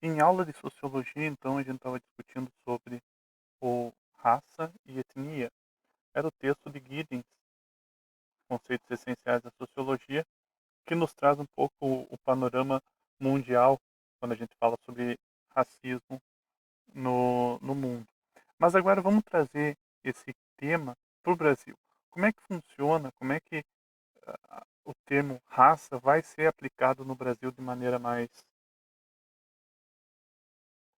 Em aula de sociologia, então, a gente estava discutindo sobre o raça e etnia. Era o texto de Giddens, Conceitos Essenciais da Sociologia, que nos traz um pouco o panorama mundial quando a gente fala sobre racismo no mundo. Mas agora vamos trazer esse tema para o Brasil. Como é que funciona? Como é que o termo raça vai ser aplicado no Brasil de maneira mais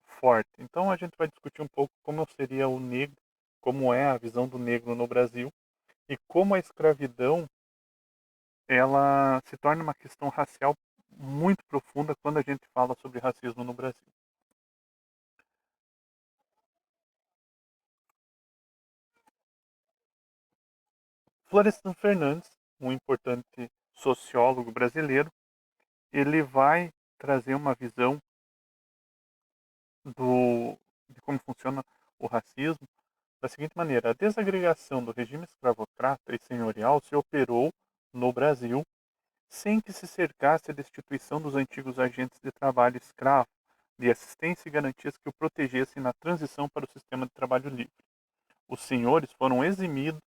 forte? Então a gente vai discutir um pouco como seria o negro, como é a visão do negro no Brasil e como a escravidão ela se torna uma questão racial muito profunda quando a gente fala sobre racismo no Brasil. Florestan Fernandes, um importante sociólogo brasileiro, ele vai trazer uma visão de como funciona o racismo da seguinte maneira: a desagregação do regime escravocrata e senhorial se operou no Brasil sem que se cercasse a destituição dos antigos agentes de trabalho escravo, de assistência e garantias que o protegessem na transição para o sistema de trabalho livre. Os senhores foram eximidos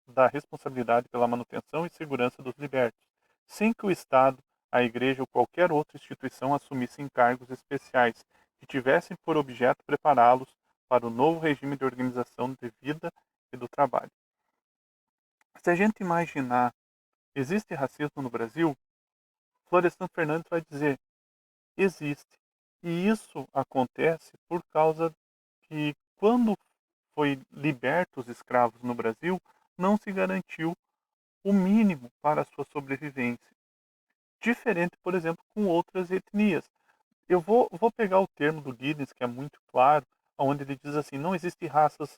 da responsabilidade pela manutenção e segurança dos libertos, sem que o Estado, a Igreja ou qualquer outra instituição assumisse encargos especiais que tivessem por objeto prepará-los para o novo regime de organização de vida e do trabalho. Se a gente imaginar, existe racismo no Brasil? Florestan Fernandes vai dizer, existe. E isso acontece por causa que quando foi libertos os escravos no Brasil, não se garantiu o mínimo para a sua sobrevivência. Diferente, por exemplo, com outras etnias. Eu vou pegar o termo do Giddens, que é muito claro, onde ele diz assim, não existe raças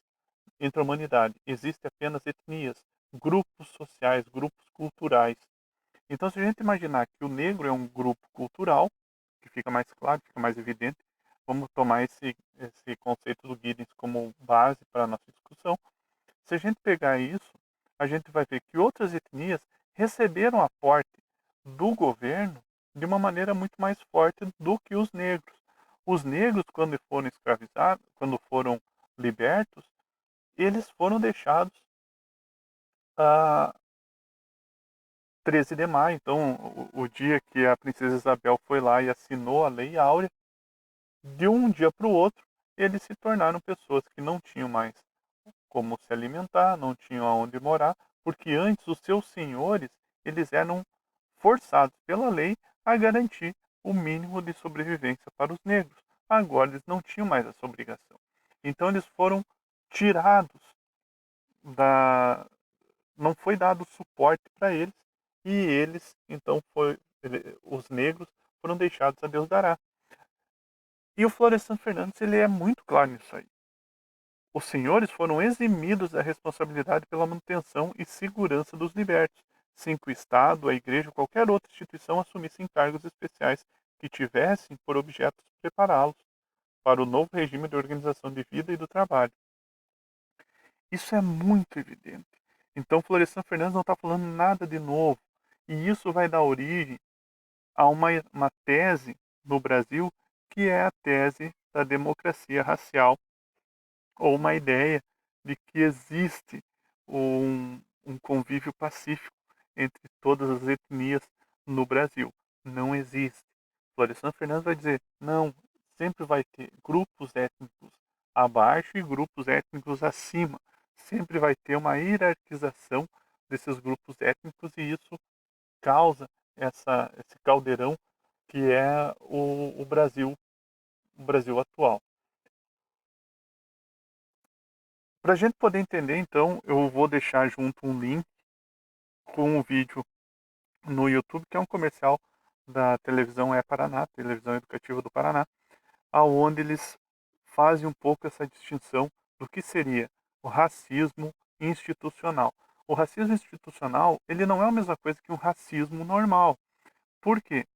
entre a humanidade, existe apenas etnias, grupos sociais, grupos culturais. Então, se a gente imaginar que o negro é um grupo cultural, que fica mais claro, fica mais evidente, vamos tomar esse conceito do Giddens como base para a nossa discussão. Se a gente pegar isso, a gente vai ver que outras etnias receberam aporte do governo de uma maneira muito mais forte do que os negros. Os negros, quando foram escravizados, quando foram libertos, eles foram deixados a 13 de maio. Então, o dia que a princesa Isabel foi lá e assinou a Lei Áurea, de um dia para o outro, eles se tornaram pessoas que não tinham mais como se alimentar, não tinham aonde morar, porque antes os seus senhores, eles eram forçados pela lei a garantir o mínimo de sobrevivência para os negros. Agora eles não tinham mais essa obrigação. Então eles foram tirados da não foi dado suporte para eles e eles então os negros foram deixados a Deus dará. E o Florestan Fernandes ele é muito claro nisso aí. Os senhores foram eximidos da responsabilidade pela manutenção e segurança dos libertos, sem que o Estado, a Igreja ou qualquer outra instituição assumisse encargos especiais que tivessem por objeto prepará-los para o novo regime de organização de vida e do trabalho. Isso é muito evidente. Então, Florestan Fernandes não está falando nada de novo. E isso vai dar origem a uma tese no Brasil que é a tese da democracia racial, ou uma ideia de que existe um convívio pacífico entre todas as etnias no Brasil. Não existe. Florestan Fernandes vai dizer, não, sempre vai ter grupos étnicos abaixo e grupos étnicos acima. Sempre vai ter uma hierarquização desses grupos étnicos e isso causa esse caldeirão que é o Brasil atual. Para a gente poder entender, então, eu vou deixar junto um link com um vídeo no YouTube, que é um comercial da televisão Paraná, televisão educativa do Paraná, aonde eles fazem um pouco essa distinção do que seria o racismo institucional. O racismo institucional, ele não é a mesma coisa que um racismo normal. Por quê?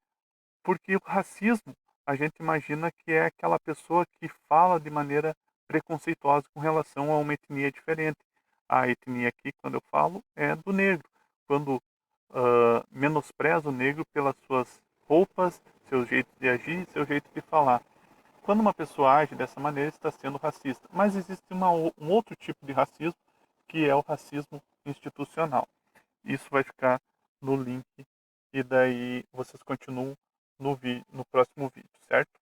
Porque o racismo, a gente imagina que é aquela pessoa que fala de maneira preconceituosa com relação a uma etnia diferente. A etnia aqui, quando eu falo, é do negro. Quando menospreza o negro pelas suas roupas, seu jeito de agir, seu jeito de falar. quando uma pessoa age dessa maneira, está sendo racista. Mas existe um outro tipo de racismo, que é o racismo institucional. Isso vai ficar no link e daí vocês continuam no próximo vídeo, certo?